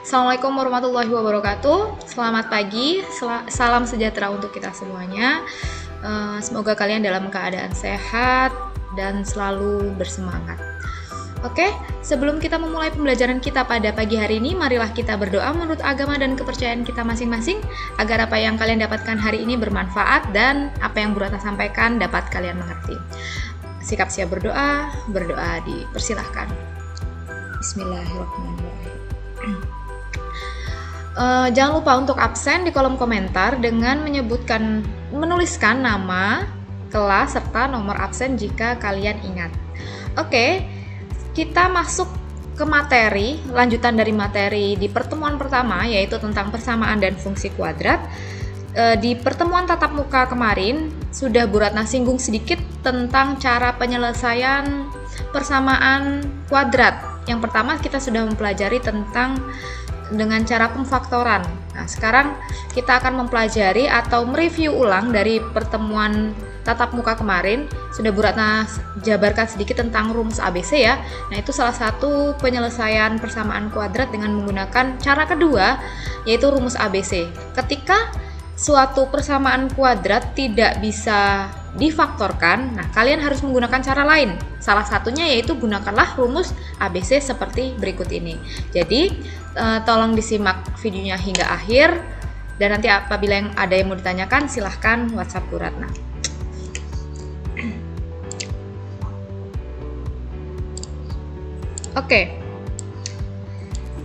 Assalamualaikum warahmatullahi wabarakatuh. Selamat pagi, salam sejahtera untuk kita semuanya. Semoga kalian dalam keadaan sehat dan selalu bersemangat. Oke, sebelum kita memulai pembelajaran kita pada pagi hari ini, marilah kita berdoa menurut agama dan kepercayaan kita masing-masing, agar apa yang kalian dapatkan hari ini bermanfaat dan apa yang Bu Ratna sampaikan dapat kalian mengerti. Sikap siap berdoa, dipersilahkan. Bismillahirrahmanirrahim. Jangan lupa untuk absen di kolom komentar dengan menuliskan nama, kelas, serta nomor absen jika kalian ingat. Oke, kita masuk ke materi, lanjutan dari materi di pertemuan pertama, yaitu tentang persamaan dan fungsi kuadrat. Di pertemuan tatap muka kemarin, sudah Bu Ratna singgung sedikit tentang cara penyelesaian persamaan kuadrat. Yang pertama kita sudah mempelajari tentang dengan cara pemfaktoran. Nah, sekarang kita akan mempelajari atau mereview ulang dari pertemuan tatap muka kemarin. Sudah Bu Ratna jabarkan sedikit tentang rumus ABC ya. Nah, itu salah satu penyelesaian persamaan kuadrat dengan menggunakan cara kedua, yaitu rumus ABC. Ketika suatu persamaan kuadrat tidak bisa difaktorkan, nah kalian harus menggunakan cara lain. Salah satunya yaitu gunakanlah rumus ABC seperti berikut ini. Jadi tolong disimak videonya hingga akhir, dan nanti apabila ada yang mau ditanyakan silahkan WhatsApp Bu Ratna. Oke,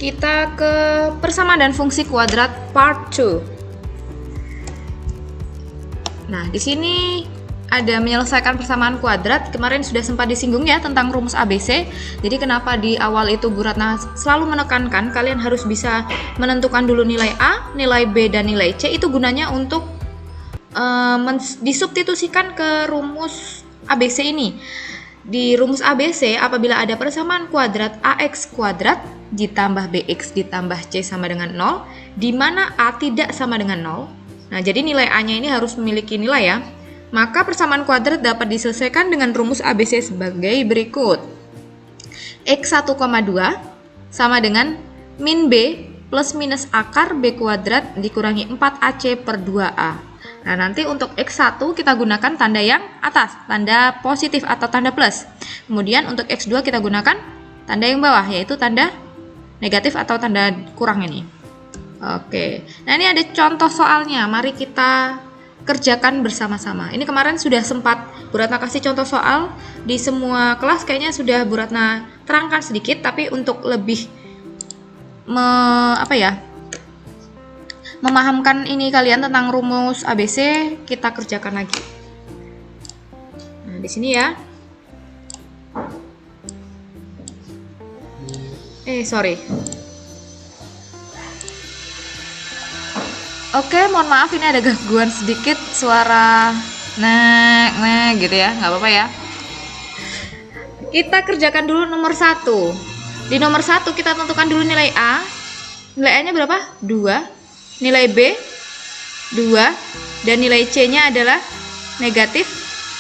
kita ke persamaan dan fungsi kuadrat part 2. Nah, di sini ada menyelesaikan persamaan kuadrat. Kemarin sudah sempat disinggung ya tentang rumus ABC. Jadi kenapa di awal itu Bu Ratna selalu menekankan kalian harus bisa menentukan dulu nilai A, nilai B, dan nilai C. Itu gunanya untuk disubstitusikan ke rumus ABC ini. Di rumus ABC, apabila ada persamaan kuadrat AX kuadrat ditambah BX ditambah C sama dengan 0, di mana A tidak sama dengan 0. Nah, jadi nilai A-nya ini harus memiliki nilai ya. Maka persamaan kuadrat dapat diselesaikan dengan rumus ABC sebagai berikut. X 1,2 sama dengan min B plus minus akar B kuadrat dikurangi 4AC per 2A. Nah, nanti untuk X1 kita gunakan tanda yang atas, tanda positif atau tanda plus. Kemudian untuk X2 kita gunakan tanda yang bawah, yaitu tanda negatif atau tanda kurang ini. Oke, nah ini ada contoh soalnya, mari kita kerjakan bersama-sama. Ini kemarin sudah sempat Bu Ratna kasih contoh soal di semua kelas, kayaknya sudah Bu Ratna terangkan sedikit, tapi untuk lebih memahamkan ini kalian tentang rumus ABC, kita kerjakan lagi. Nah, di sini ya. Oke, mohon maaf ini ada gangguan sedikit suara gitu ya, nggak apa-apa ya. Kita kerjakan dulu nomor 1. Di nomor 1 kita tentukan dulu nilai A. Nilai A-nya berapa? 2. Nilai B 2 dan nilai C-nya adalah negatif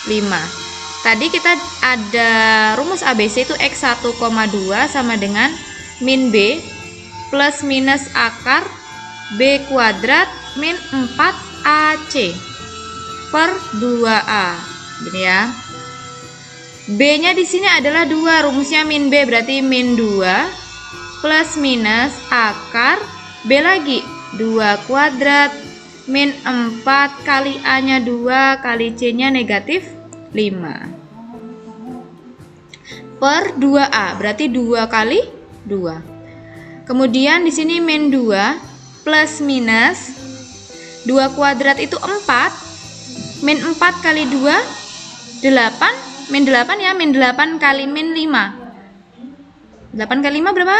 5. Tadi kita ada rumus ABC itu X 1,2 sama dengan min B plus minus akar B kuadrat min 4AC per 2A. Gini ya. B-nya di sini adalah 2, rumusnya min B berarti min 2 plus minus akar B lagi 2 kuadrat min 4 kali A-nya 2 kali C-nya negatif 5 per 2A, berarti 2 kali 2. Kemudian di sini min 2 plus minus 2 kuadrat itu 4, min 4 kali 2 8, min 8 ya, min 8 kali min 5, 8 kali 5 berapa?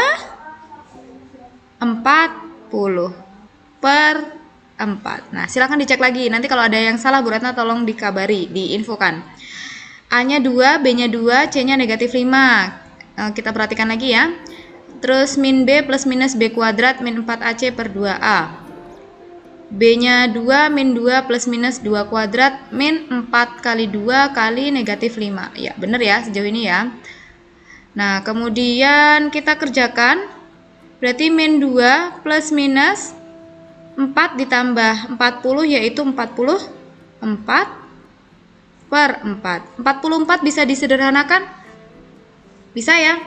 40 per 4. Nah, silakan dicek lagi, nanti kalau ada yang salah Bu Ratna tolong dikabari, diinfokan. A nya 2, B nya 2, C nya negatif 5. Kita perhatikan lagi ya. Terus min B plus minus B kuadrat min 4AC per 2A. B nya 2, min 2 plus minus 2 kuadrat min 4 kali 2 kali negatif 5. Ya bener ya sejauh ini ya. Nah kemudian kita kerjakan Berarti min 2 plus minus 4 ditambah 40 yaitu 44 per 4. 44 bisa disederhanakan? Bisa ya?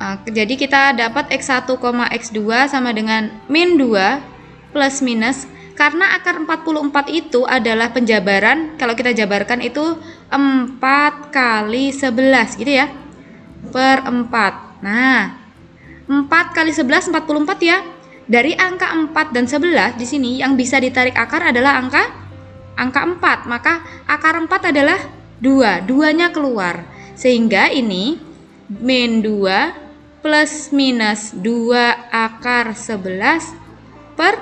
Nah, jadi kita dapat X1, X2 sama dengan min 2 plus minus. Karena akar 44 itu adalah penjabaran, kalau kita jabarkan itu 4 kali 11 gitu ya, per 4. Nah, 4 kali 11 44 ya. Dari angka 4 dan 11 di sini yang bisa ditarik akar adalah angka 4. Maka akar 4 adalah 2. 2-nya keluar. Sehingga ini min 2 plus minus 2 akar 11 per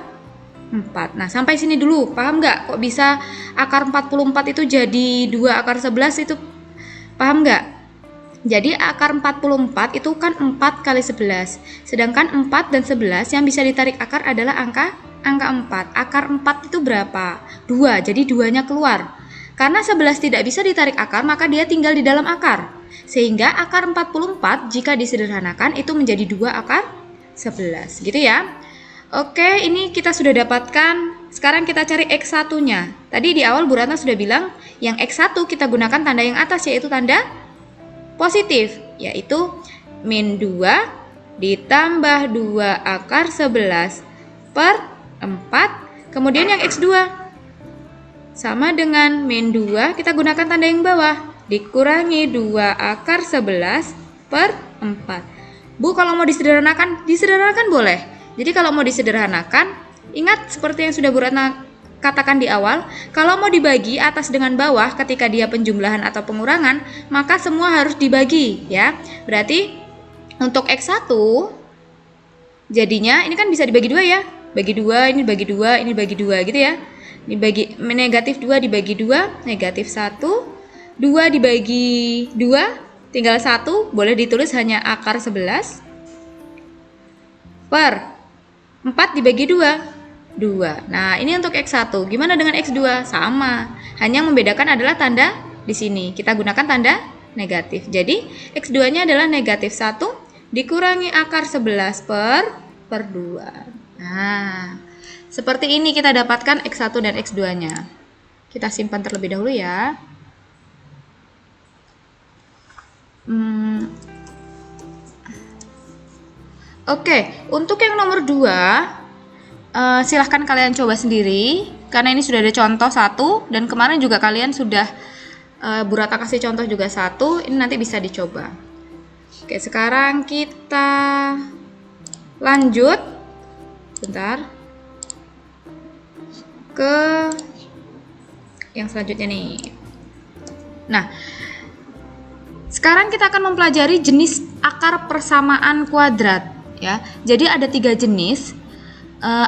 4. Nah, sampai sini dulu. Paham nggak? Kok bisa akar 44 itu jadi 2 akar 11 itu? Paham nggak? Jadi akar 44 itu kan 4 kali 11. Sedangkan 4 dan 11 yang bisa ditarik akar adalah angka 4. Akar 4 itu berapa? 2. Jadi 2-nya keluar. Karena 11 tidak bisa ditarik akar, maka dia tinggal di dalam akar. Sehingga akar 44 jika disederhanakan itu menjadi 2 akar 11. Gitu ya. Oke, ini kita sudah dapatkan. Sekarang kita cari X1-nya. Tadi di awal Bu Ratna sudah bilang, yang X1 kita gunakan tanda yang atas, yaitu tanda positif, yaitu min 2 ditambah 2 akar 11 per 4. Kemudian yang X2 sama dengan min 2, kita gunakan tanda yang bawah, dikurangi 2 akar 11 per 4. Bu, kalau mau disederhanakan boleh. Jadi kalau mau disederhanakan, ingat seperti yang sudah Bu Ratna katakan di awal, kalau mau dibagi atas dengan bawah ketika dia penjumlahan atau pengurangan, maka semua harus dibagi ya. Berarti untuk X1 jadinya ini kan bisa dibagi 2 ya. Bagi 2, ini bagi 2, ini bagi 2 gitu ya. Dibagi negatif 2 dibagi 2, negatif 1. 2 dibagi 2, tinggal 1, boleh ditulis hanya akar 11 per 4 dibagi 2, 2. Nah, ini untuk X1. Gimana dengan X2? Sama. Hanya yang membedakan adalah tanda di sini. Kita gunakan tanda negatif. Jadi, X2-nya adalah negatif 1 dikurangi akar 11 per 2. Nah, seperti ini kita dapatkan X1 dan X2-nya. Kita simpan terlebih dahulu ya. Oke, untuk yang nomor 2, silahkan kalian coba sendiri, karena ini sudah ada contoh 1, dan kemarin juga kalian sudah Bu Ratna kasih contoh juga 1, ini nanti bisa dicoba. Oke, sekarang kita lanjut, bentar, ke yang selanjutnya nih. Nah, sekarang kita akan mempelajari jenis akar persamaan kuadrat. Ya, jadi ada 3 jenis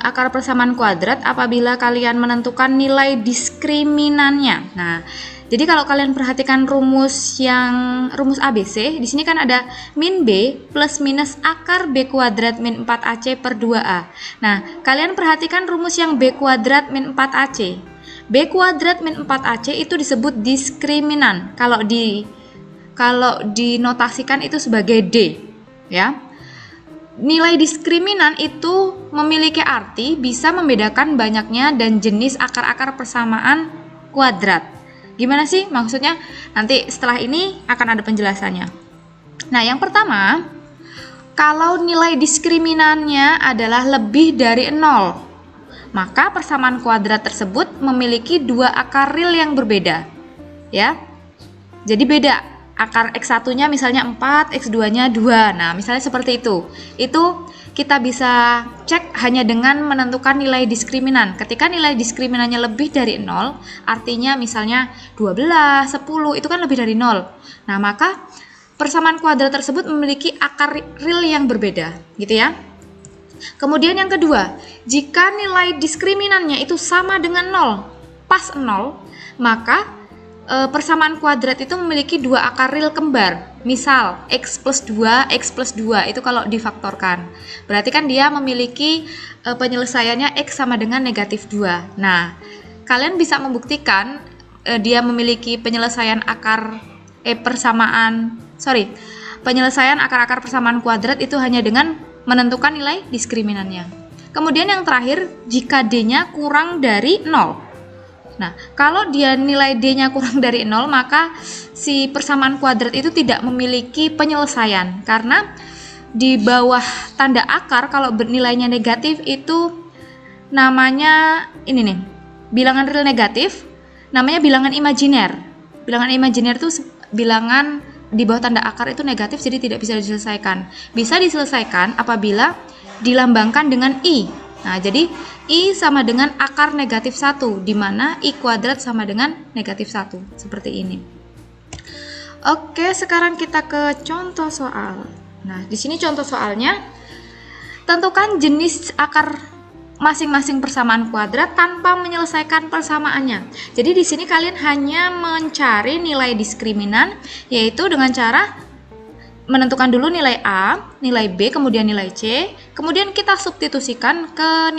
akar persamaan kuadrat apabila kalian menentukan nilai diskriminannya. Nah, jadi kalau kalian perhatikan rumus ABC, di sini kan ada min B plus minus akar B kuadrat min 4AC per 2A. Nah, kalian perhatikan rumus yang B kuadrat min 4AC. B kuadrat min 4AC itu disebut diskriminan. Kalau dinotasikan itu sebagai D, ya. Nilai diskriminan itu memiliki arti bisa membedakan banyaknya dan jenis akar-akar persamaan kuadrat. Gimana sih maksudnya? Nanti setelah ini akan ada penjelasannya. Nah, yang pertama, kalau nilai diskriminannya adalah lebih dari 0, maka persamaan kuadrat tersebut memiliki 2 akar real yang berbeda. Ya. Jadi beda. Akar X1-nya misalnya 4, X2-nya 2. Nah, misalnya seperti itu. Itu kita bisa cek hanya dengan menentukan nilai diskriminan. Ketika nilai diskriminannya lebih dari 0, artinya misalnya 12, 10, itu kan lebih dari 0. Nah, maka persamaan kuadrat tersebut memiliki akar real yang berbeda, gitu ya. Kemudian yang kedua, jika nilai diskriminannya itu sama dengan 0, pas 0, maka persamaan kuadrat itu memiliki 2 akar real kembar. Misal X plus 2, X plus 2 itu kalau difaktorkan. Berarti kan dia memiliki penyelesaiannya X sama dengan negatif 2. Nah, kalian bisa membuktikan dia memiliki penyelesaian penyelesaian akar-akar persamaan kuadrat itu hanya dengan menentukan nilai diskriminannya. Kemudian yang terakhir, jika D-nya kurang dari 0. Nah, kalau dia nilai D-nya kurang dari 0, maka si persamaan kuadrat itu tidak memiliki penyelesaian. Karena di bawah tanda akar, kalau nilainya negatif itu namanya ini nih, bilangan real negatif, namanya bilangan imajiner. Bilangan imajiner itu bilangan di bawah tanda akar itu negatif, jadi tidak bisa diselesaikan. Bisa diselesaikan apabila dilambangkan dengan I. Nah, jadi I sama dengan akar negatif 1, di mana I kuadrat sama dengan negatif 1. Seperti ini. Oke, sekarang kita ke contoh soal. Nah, di sini contoh soalnya, tentukan jenis akar masing-masing persamaan kuadrat tanpa menyelesaikan persamaannya. Jadi di sini kalian hanya mencari nilai diskriminan, yaitu dengan cara menentukan dulu nilai A, nilai B, kemudian nilai C, kemudian kita substitusikan ke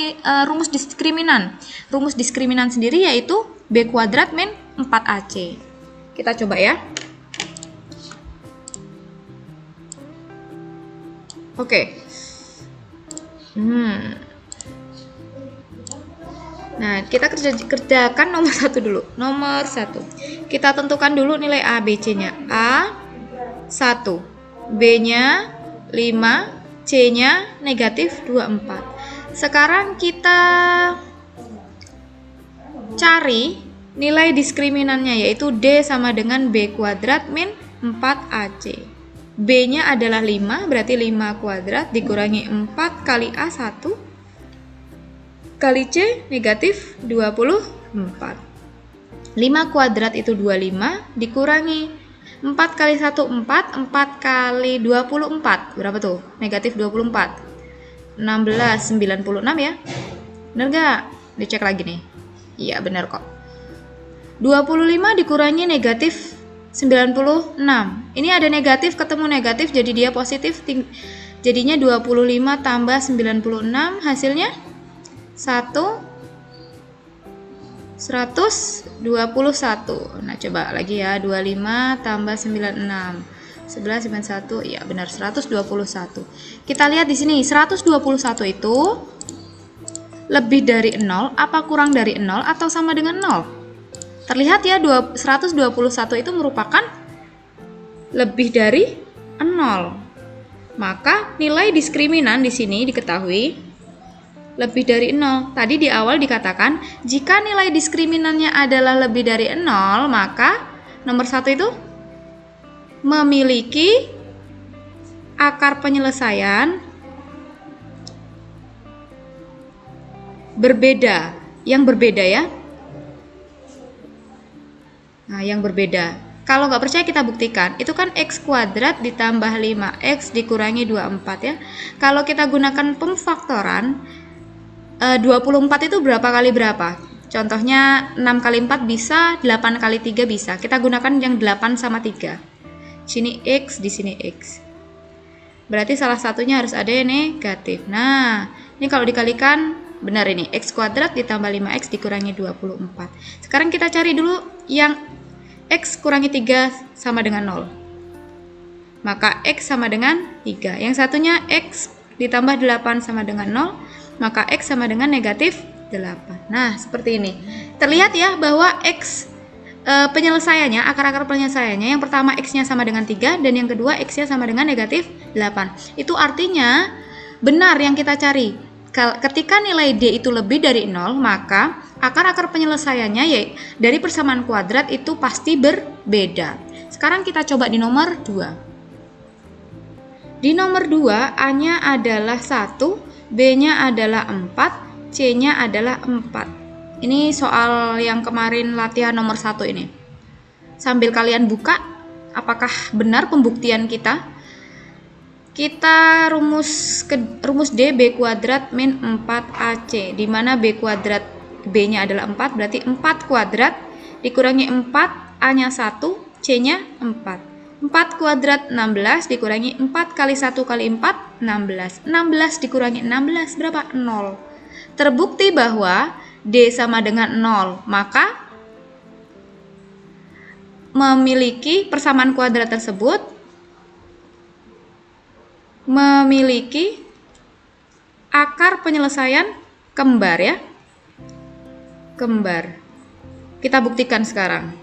rumus diskriminan. Rumus diskriminan sendiri yaitu B kuadrat min 4AC. Kita coba ya. Oke. Nah, kita kerjakan nomor 1 dulu. Nomor 1. Kita tentukan dulu nilai A, B, C-nya. A 1. B-nya 5, C-nya negatif 24. Sekarang kita cari nilai diskriminannya, yaitu D sama dengan B kuadrat min 4AC. B-nya adalah 5, berarti 5 kuadrat dikurangi 4 kali A 1 kali C negatif 24. 5 kuadrat itu 25 dikurangi 4 kali 1, 4, 4 kali 24, berapa tuh? Negatif 24. 16, 96 ya? Bener gak? Dicek lagi nih. Iya, bener kok. 25 dikurangi negatif 96. Ini ada negatif ketemu negatif, jadi dia positif. Jadinya 25 tambah 96, hasilnya 121. Nah, coba lagi ya, 25 tambah 96. 11 9 1. Ya, benar 121. Kita lihat di sini, 121 itu lebih dari 0 apa kurang dari 0 atau sama dengan 0? Terlihat ya, 121 itu merupakan lebih dari 0. Maka nilai diskriminan di sini diketahui lebih dari 0. Tadi di awal dikatakan, jika nilai diskriminannya adalah lebih dari 0, maka nomor 1 itu memiliki akar penyelesaian berbeda. Yang berbeda ya. Nah, yang berbeda. Kalau nggak percaya kita buktikan. Itu kan X kuadrat ditambah 5X dikurangi 24 ya. Kalau kita gunakan pemfaktoran, 24 itu berapa kali berapa? Contohnya 6 kali 4 bisa, 8 kali 3 bisa. Kita gunakan yang 8 sama 3. Sini X, di sini X. Berarti salah satunya harus ada yang negatif. Nah, ini kalau dikalikan, benar ini. X kuadrat ditambah 5X dikurangi 24. Sekarang kita cari dulu yang X kurangi 3 sama dengan 0. Maka X sama dengan 3. Yang satunya X ditambah 8 sama dengan 0. Maka X sama dengan negatif 8. Nah, seperti ini. Terlihat ya bahwa X penyelesaiannya, akar-akar penyelesaiannya, yang pertama X-nya sama dengan 3 dan yang kedua X-nya sama dengan negatif 8. Itu artinya benar yang kita cari. Ketika nilai D itu lebih dari 0, maka akar-akar penyelesaiannya yaitu dari persamaan kuadrat itu pasti berbeda. Sekarang kita coba di nomor 2. Di nomor 2, A-nya adalah 1, B-nya adalah 4, C-nya adalah 4. Ini soal yang kemarin latihan nomor 1 ini. Sambil kalian buka, apakah benar pembuktian kita? Kita rumus D, B kuadrat min 4AC, di mana B kuadrat B-nya adalah 4, berarti 4 kuadrat dikurangi 4, A-nya 1, C-nya 4. 4 kuadrat 16 dikurangi 4 kali 1 kali 4, 16. 16 dikurangi 16 berapa? 0. Terbukti bahwa D sama dengan 0, maka memiliki persamaan kuadrat tersebut memiliki akar penyelesaian kembar ya. Kembar. Kita buktikan sekarang.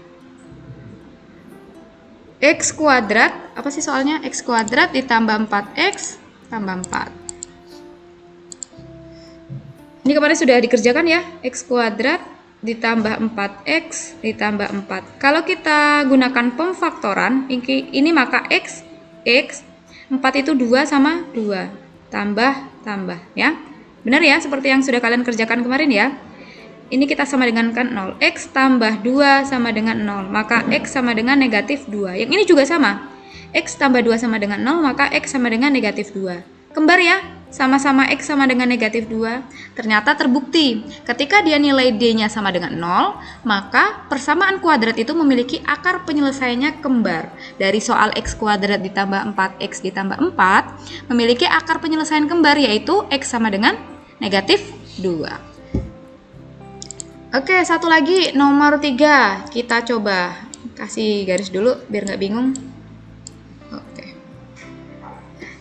X kuadrat, apa sih soalnya? X kuadrat ditambah 4X tambah 4. Ini kemarin sudah dikerjakan ya. X kuadrat ditambah 4X ditambah 4. Kalau kita gunakan pemfaktoran, ini maka X 4 itu 2 sama 2. Tambah ya. Benar ya, seperti yang sudah kalian kerjakan kemarin ya. Ini kita sama dengan kan 0. X tambah 2 sama dengan 0. Maka X sama dengan negatif 2. Yang ini juga sama. X tambah 2 sama dengan 0. Maka X sama dengan negatif 2. Kembar ya. Sama-sama X sama dengan negatif 2. Ternyata terbukti. Ketika dia nilai D-nya sama dengan 0. Maka persamaan kuadrat itu memiliki akar penyelesaiannya kembar. Dari soal X kuadrat ditambah 4X ditambah 4. Memiliki akar penyelesaian kembar, yaitu X sama dengan negatif 2. Oke, satu lagi nomor 3. Kita coba kasih garis dulu biar nggak bingung. Oke.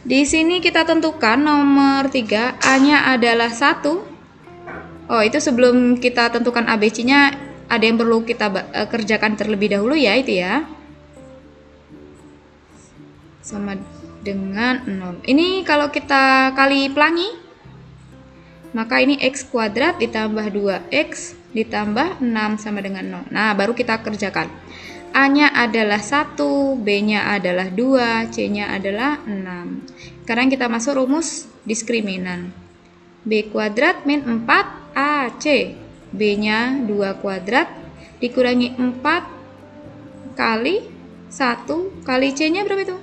Di sini kita tentukan nomor 3, A-nya adalah 1. Oh, itu sebelum kita tentukan ABC-nya ada yang perlu kita kerjakan terlebih dahulu ya, itu ya. Sama dengan 0. Ini kalau kita kali pelangi, maka ini X kuadrat ditambah 2X ditambah 6 sama dengan 0. Nah, baru kita kerjakan. A-nya adalah 1, B-nya adalah 2, C-nya adalah 6. Sekarang kita masuk rumus diskriminan. B kuadrat min 4 AC. B-nya 2 kuadrat dikurangi 4 kali 1 kali C-nya berapa itu?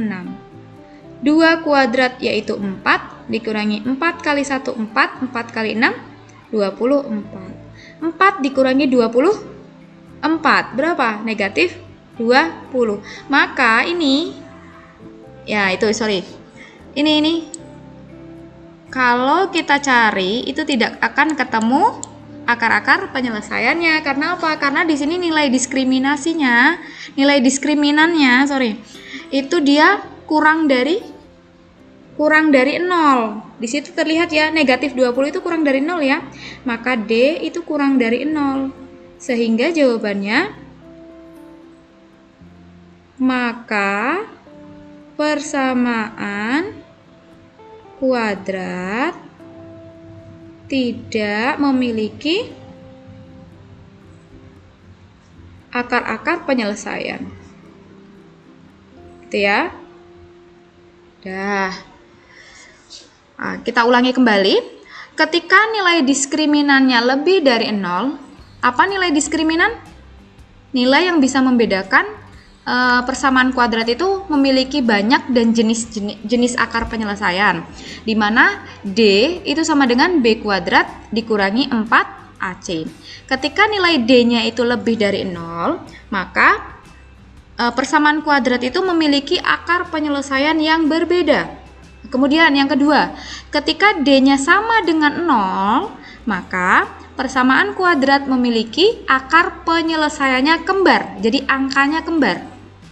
6. 2 kuadrat yaitu 4 dikurangi 4 kali 1 4, 4 kali 6 24. 4 dikurangi 24 berapa? Negatif 20. Maka ini ya itu ini kalau kita cari itu tidak akan ketemu akar-akar penyelesaiannya. Karena apa? Karena di sini nilai diskriminannya itu dia kurang dari 0. Di situ terlihat ya, negatif 20 itu kurang dari 0 ya. Maka D itu kurang dari 0. Sehingga jawabannya, maka persamaan kuadrat tidak memiliki akar-akar penyelesaian. Gitu ya. Dah. Nah, kita ulangi kembali. Ketika nilai diskriminannya lebih dari 0, apa nilai diskriminan? Nilai yang bisa membedakan persamaan kuadrat itu memiliki banyak dan jenis akar penyelesaian. Di mana D itu sama dengan B kuadrat dikurangi 4AC. Ketika nilai D-nya itu lebih dari 0, maka persamaan kuadrat itu memiliki akar penyelesaian yang berbeda. Kemudian yang kedua, ketika D-nya sama dengan 0, maka persamaan kuadrat memiliki akar penyelesaiannya kembar. Jadi angkanya kembar,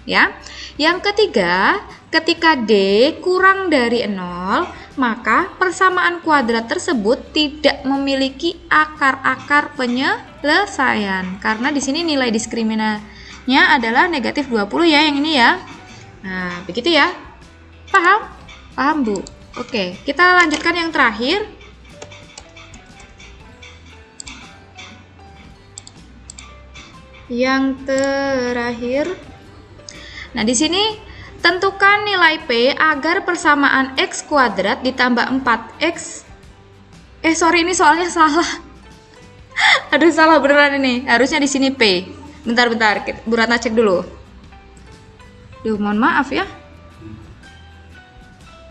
ya. Yang ketiga, ketika D kurang dari 0, maka persamaan kuadrat tersebut tidak memiliki akar-akar penyelesaian. Karena di sini nilai diskriminannya adalah negatif 20 ya, yang ini ya. Nah, begitu ya. Paham? Paham, Bu? Oke, kita lanjutkan yang terakhir. Nah, di sini tentukan nilai P agar persamaan X kuadrat ditambah 4X. Ini soalnya salah. Aduh, salah beneran ini. Harusnya di sini P. Bentar, Bu Ratna cek dulu. Mohon maaf ya.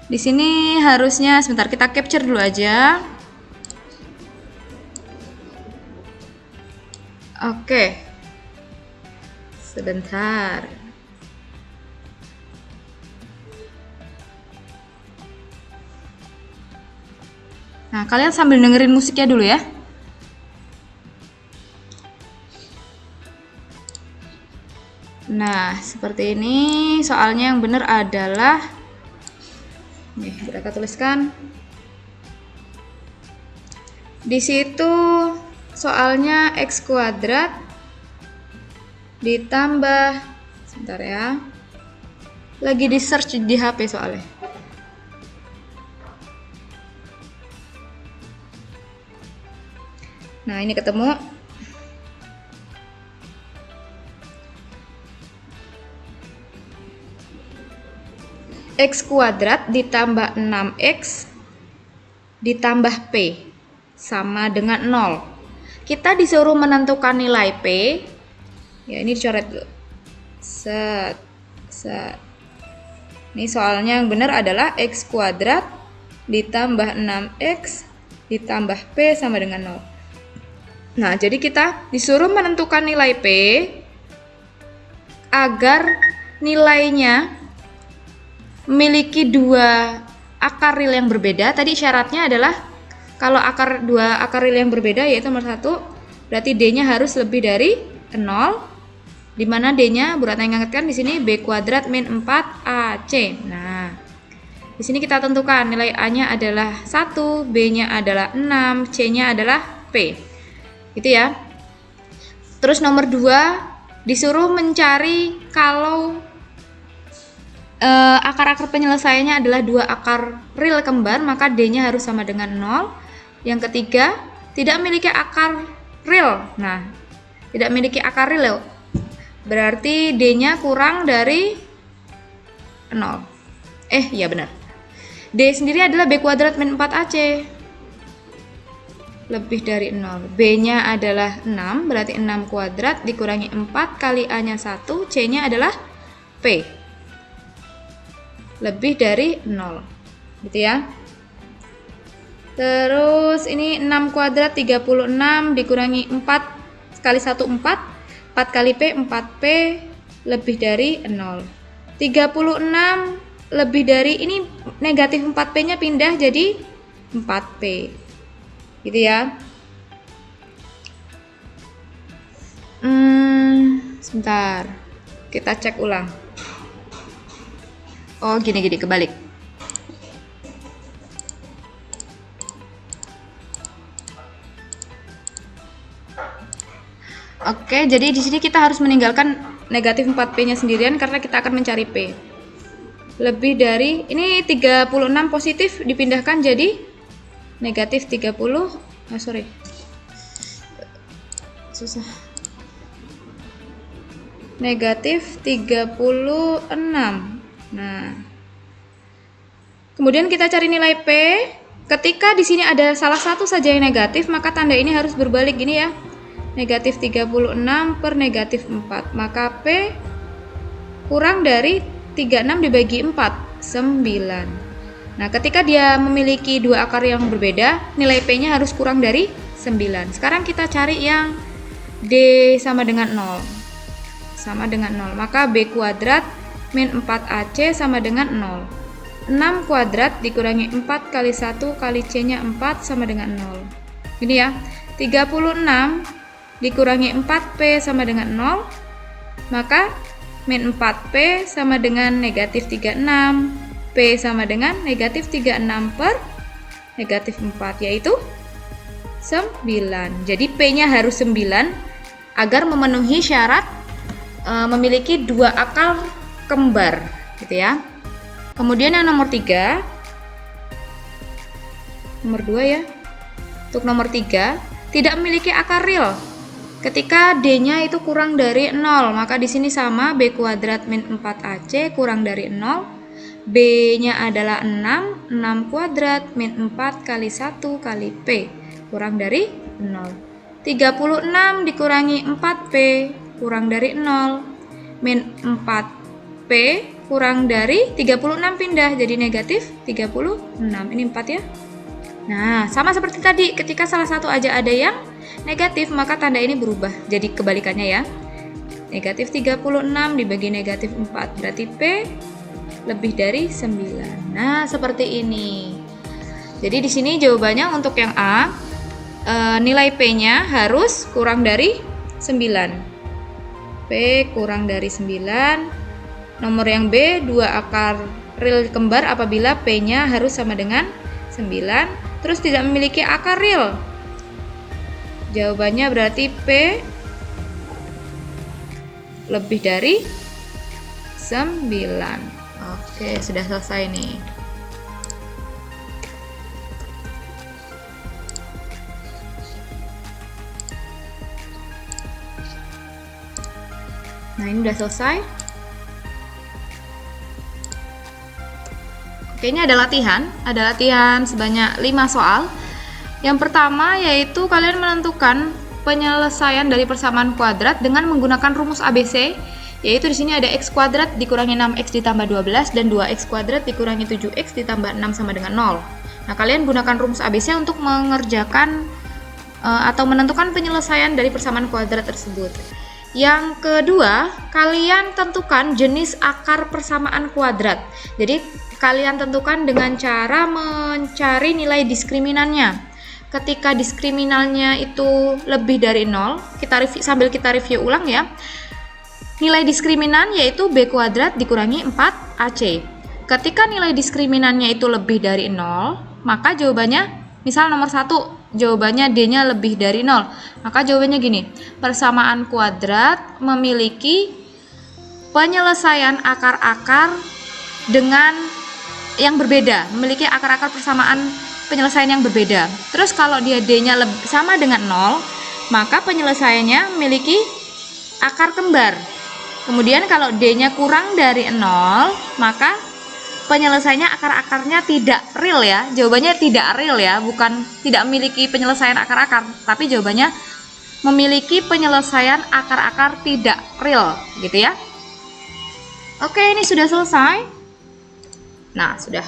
Di sini harusnya sebentar kita capture dulu aja. Oke. Sebentar. Nah, kalian sambil dengerin musiknya dulu ya. Nah, seperti ini. Soalnya yang benar adalah nih, kita tuliskan Di situ soalnya X kuadrat ditambah, sebentar ya, lagi di search di HP soalnya. Nah, ini ketemu. X kuadrat ditambah 6X ditambah P sama dengan 0. Kita disuruh menentukan nilai P. Ya, ini dicoret dulu. Set. Ini soalnya yang benar adalah X kuadrat ditambah 6X ditambah P sama dengan 0. Nah, jadi kita disuruh menentukan nilai P agar nilainya memiliki dua akar real yang berbeda. Tadi syaratnya adalah kalau dua akar real yang berbeda, yaitu nomor 1, berarti D-nya harus lebih dari 0, di mana D-nya Bu Ratna ingatkan di sini B kuadrat min 4AC. Nah, di sini kita tentukan nilai A-nya adalah 1, B-nya adalah 6, C-nya adalah P. Gitu ya. Terus nomor 2 disuruh mencari kalau akar-akar penyelesaiannya adalah dua akar real kembar, maka D-nya harus sama dengan 0. Yang ketiga, tidak memiliki akar real. Nah, tidak memiliki akar real berarti D-nya kurang dari 0. Iya benar. D sendiri adalah B kuadrat min 4AC. Lebih dari 0. B-nya adalah 6, berarti 6 kuadrat dikurangi 4 kali A-nya 1, C-nya adalah P. Lebih dari 0. Gitu ya. Terus ini 6 kuadrat 36 dikurangi 4 kali 1 4, 4 kali P 4P lebih dari 0. 36 lebih dari, ini negatif 4P-nya pindah jadi 4P. Gitu ya. Sebentar. Kita cek ulang. Oh, gini kebalik. Oke, jadi di sini kita harus meninggalkan negatif 4P-nya sendirian karena kita akan mencari P. Lebih dari, ini 36 positif dipindahkan jadi negatif 30. Susah. Negatif 36. Nah, kemudian kita cari nilai P. Ketika di sini ada salah satu saja yang negatif, maka tanda ini harus berbalik gini ya. Negatif 36 per negatif 4. Maka P kurang dari 36 dibagi 4, 9. Nah, ketika dia memiliki dua akar yang berbeda, nilai P-nya harus kurang dari 9. Sekarang kita cari yang D sama dengan 0. Sama dengan 0. Maka B kuadrat min 4AC sama dengan 0. 6 kuadrat dikurangi 4 kali 1 kali C-nya 4 sama dengan 0. Gini ya. 36 dikurangi 4P sama dengan 0. Maka min 4P sama dengan negatif 36. P sama dengan negatif 36 per negatif 4, yaitu 9. Jadi P-nya harus 9 agar memenuhi syarat memiliki dua akar kembar, gitu ya. Kemudian yang nomor 3, nomor 2 ya. Untuk nomor 3, tidak memiliki akar real. Ketika D-nya itu kurang dari 0, maka di sini sama B kuadrat min 4AC kurang dari 0. B-nya adalah 6, 6 kuadrat min 4 kali 1 kali P kurang dari 0. 36 dikurangi 4P kurang dari 0. Min 4P kurang dari 36 pindah jadi negatif 36. Ini 4 ya. Nah, sama seperti tadi, ketika salah satu aja ada yang negatif, maka tanda ini berubah jadi kebalikannya ya. Negatif 36 dibagi negatif 4 berarti P lebih dari 9. Nah, seperti ini. Jadi di sini jawabannya untuk yang A, nilai P-nya harus kurang dari 9. P kurang dari 9. Nomor yang B, dua akar real kembar apabila P-nya harus sama dengan 9. Terus tidak memiliki akar real. Jawabannya berarti P lebih dari 9. Oke, sudah selesai nih. Nah, ini udah selesai. Oke, ini ada latihan sebanyak 5 soal. Yang pertama yaitu kalian menentukan penyelesaian dari persamaan kuadrat dengan menggunakan rumus ABC, yaitu di sini ada x kuadrat dikurangi 6x ditambah 12 dan 2x kuadrat dikurangi 7x ditambah 6 sama dengan 0. Nah, kalian gunakan rumus ABC untuk mengerjakan atau menentukan penyelesaian dari persamaan kuadrat tersebut. Yang kedua, kalian tentukan jenis akar persamaan kuadrat. Jadi, kalian tentukan dengan cara mencari nilai diskriminannya. Ketika diskriminannya itu lebih dari 0, sambil kita review ulang ya. Nilai diskriminan yaitu b kuadrat dikurangi 4ac. Ketika nilai diskriminannya itu lebih dari 0, maka jawabannya, misal nomor 1, jawabannya d-nya lebih dari 0. Maka jawabannya gini, persamaan kuadrat memiliki penyelesaian akar-akar dengan yang berbeda, memiliki akar-akar persamaan penyelesaian yang berbeda. Terus kalau dia d-nya sama dengan 0, maka penyelesaiannya memiliki akar kembar. Kemudian kalau d-nya kurang dari 0, maka penyelesaiannya akar-akarnya tidak real ya. Jawabannya tidak real ya, bukan tidak memiliki penyelesaian akar-akar, tapi jawabannya memiliki penyelesaian akar-akar tidak real, gitu ya. Oke, ini sudah selesai. Nah, sudah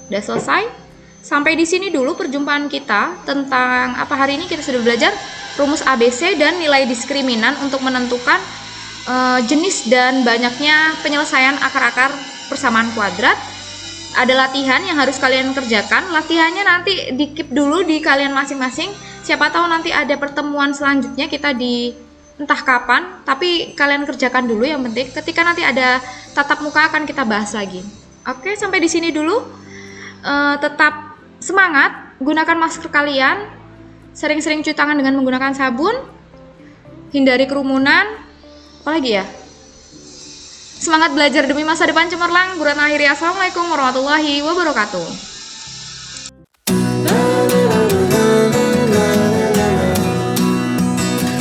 selesai. Sampai di sini dulu perjumpaan kita tentang apa hari ini. Kita sudah belajar rumus ABC dan nilai diskriminan untuk menentukan jenis dan banyaknya penyelesaian akar-akar persamaan kuadrat. Ada latihan yang harus kalian kerjakan. Latihannya nanti di-keep dulu di kalian masing-masing. Siapa tahu nanti ada pertemuan selanjutnya kita di entah kapan, tapi kalian kerjakan dulu yang penting. Ketika nanti ada tatap muka akan kita bahas lagi. Oke, sampai di sini dulu. Tetap semangat, gunakan masker kalian, sering-sering cuci tangan dengan menggunakan sabun, hindari kerumunan, apalagi ya? Semangat belajar demi masa depan cemerlang. Buran akhiri, assalamualaikum warahmatullahi wabarakatuh.